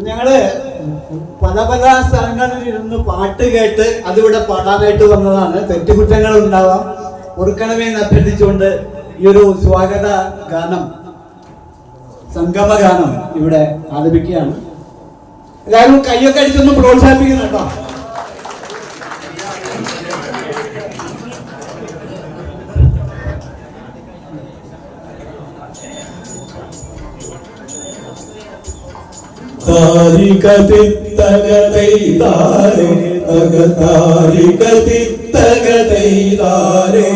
ഞങ്ങള് പല പല സ്ഥലങ്ങളിൽ ഇരുന്ന് പാട്ട് കേട്ട് അതിവിടെ പാടാനായിട്ട് വന്നതാണ്. തെറ്റുകുറ്റങ്ങൾ ഉണ്ടാവാം, ഓർക്കണമേ എന്ന് അഭ്യർത്ഥിച്ചുകൊണ്ട് ഈ ഒരു സ്വാഗത ഗാനം, സംഗമ ഗാനം ഇവിടെ ആലപിക്കുകയാണ്. എല്ലാവരും കയ്യൊക്കെ അടിച്ചൊന്ന് പ്രോത്സാഹിപ്പിക്കുന്നു കേട്ടോ. താരികതിത്തകതൈതാരേ തകതാരികതിത്തകതൈതാരേ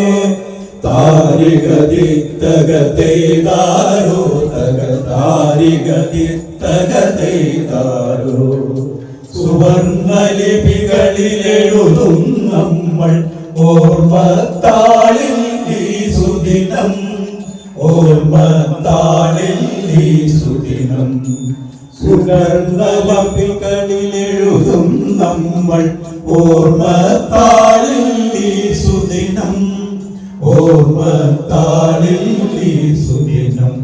താരികതിത്തകതൈതാരോ തകതാരികതിത്തകതൈതാരോ സുവർണലിപികളിലെഴുതും നമ്മൾ ഓർമ്മത്താളിൽ ഈ സുദിനം, ഓർമ്മത്താളിൽ ഈ സുദിനം. സുവർണലിപികളിലെഴുതും നമ്മൾ ഓർമ്മത്താളിൽ ഈ സുദിനം, ഓർമ്മത്താളിൽ ഈ സുദിനം.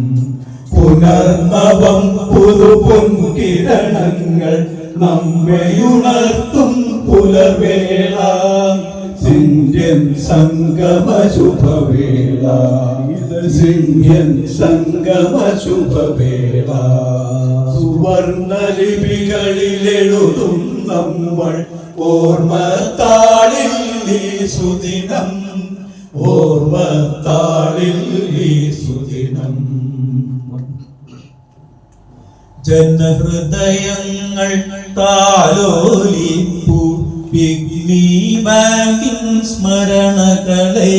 പുനർനവം പുതുപൊൻകിരണങ്ങൾ നമ്മയുണർത്തും പുലർവേള, സിന്ധ്യൻ സംഗമ ശുഭവേള, സിന്ധ്യൻ സംഗമ ശുഭവേള. സുവർണലിപികളിലെഴുതും നമ്മൾ ഓർമ്മത്താളിൽ ഈ സുദിനം, ഓർമ്മത്താളിൽ ഈ സുദിനം. ജനഹൃദയങ്ങൾ താലോലിപ്പൂ പിഗ്മി ബാങ്കിൻ സ്മരണകളെ,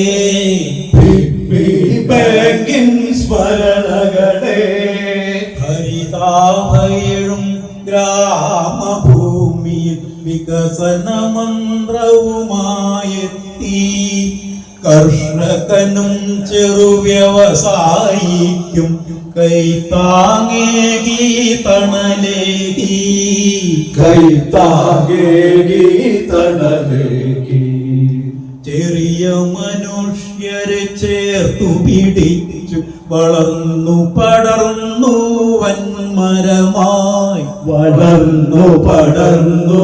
പിഗ്മി ബാങ്കിൻ സ്മരണകളെ. ഹരിതാഭയഴും ഗ്രാമഭൂമിയിൽ വികസന മന്ത്രവുമായെത്തി, കർഷകനും ചെറുവ്യവസായിക്കും കൈത്താങ്ങേകി തണലേകി, കൈത്താങ്ങേകി തണലേകി. ചെറിയ മനുഷ്യരെ ചേർത്തു പിടിച്ചു വളർന്നു പടർന്നു വൻമരമായി, വളർന്നു പടർന്നു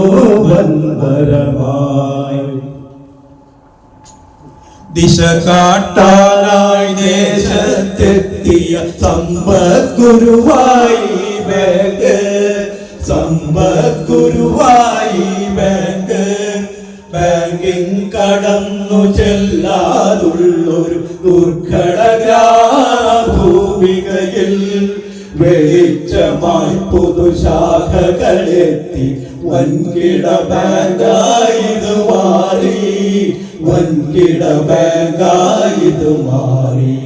വൻമരമായി. ദിശ കാട്ടാനായി ദേശത്തെത്തിയ സമ്പദ്ഗുരുവായി ബാങ്ക്, സമ്പദ്ഗുരുവായി ബാങ്ക്. ബാങ്കിങ് കടന്നു ചെല്ലാതുള്ളൊരു ദുർഘട ഗ്രാമഭൂമികയിൽ വെളിച്ചമായി പുതുശാഖകളെത്തി വൻകിട ബാങ്കായത് മാറി, വൻകിട ബാങ്കായത് മാറി.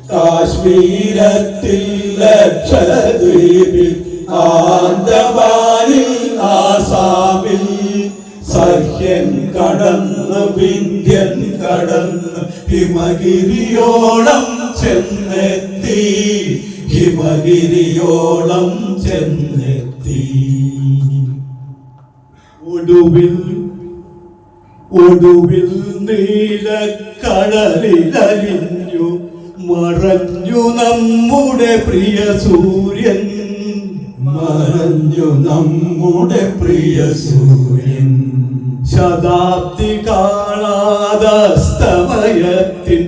കാശ്മീരത്തിൽ ലക്ഷദ്വീപിൽ ആൻഡമാനിൽ ആസാമിൽ സഹ്യൻ കടന്ന് വിന്ധ്യൻ കടന്ന് ഹിമഗിരിയോളം ചെന്നെത്തി, ഹിമഗിരിയോളം ചെന്നെത്തി. ഒടുവിൽ ഒടുവിൽ നീലക്കടലിലലിഞ്ഞു മറഞ്ഞു നമ്മുടെ പ്രിയ സൂര്യൻ, മറഞ്ഞു നമ്മുടെ പ്രിയ സൂര്യൻ. ശതാബ്ദി കാണാതസ്തമയത്തിൻ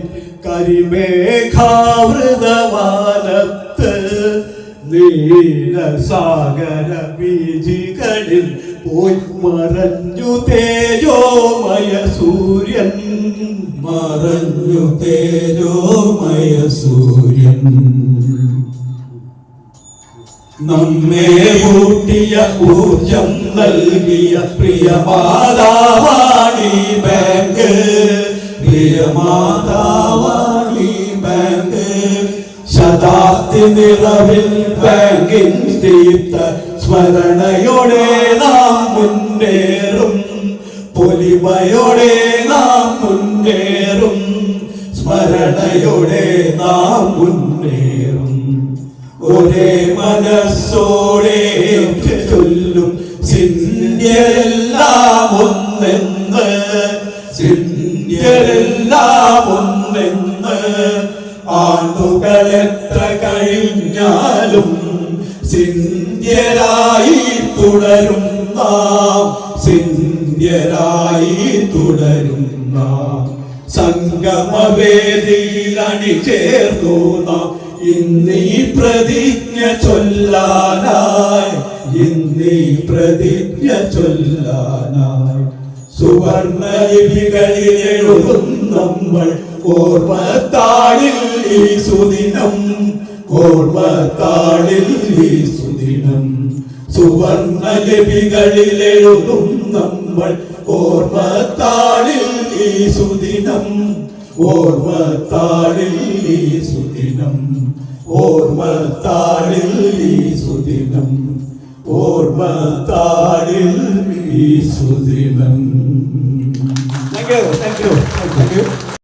കരിമേഘാവൃതവാനത്ത് നീലസാഗര വീജികളിൽ പോയി മറഞ്ഞു തേജോമയ സൂര്യൻ, മറഞ്ഞു തേജോമയ സൂര്യൻ. നമ്മെ ഊട്ടിയ ഊർജം നൽകിയ പ്രിയമാതാവാണി ബാങ്ക്, പ്രിയമാതാവാണി ബാങ്ക്. ശതാബ്ദി നിറവിൽ ബാങ്കിൻ ദീപ്ത സ്മരണയോടെ നാം മുന്നേറും, പൊലിമയോടെ നാം മുന്നേറും, സ്മരണയോടെ നാം മുന്നേറും. ഒരേ മനസ്സോടെ ചൊല്ലും സിന്ധ്യരെല്ലാം ഒന്നെന്ന്, സിന്ധ്യരെല്ലാം ഒന്നെന്ന്. ആണ്ടുകൾ എത്ര കഴിഞ്ഞാലും സിന്ധ്യരായി തുല്യരായി തുടരുന്ന സംഗമവേദിയിൽ അണിചേർന്നു നാം ഇന്നീ പ്രതിജ്ഞ ചൊല്ലാനായി, ഇന്നീ പ്രതിജ്ഞ ചൊല്ലാനായി. സുവർണ ലിപികളിൽ എഴുതും നമ്മൾ ഓർമ്മത്താളിൽ ഈ സുദിനം, ഓർമ്മത്താളിൽ ഈ സുദിനം. സുവർണ ലിപികളിൽ എഴുതും നമ്മൾ ഓർമ്മത്താളിൽ ഈ സുദിനം, ഓർമ്മത്താളിൽ ഈ സുദിനം, ഓർമ്മത്താളിൽ ഈ സുദിനം, ഓർമ്മത്താളിൽ ഈ സുദിനം. Thank you.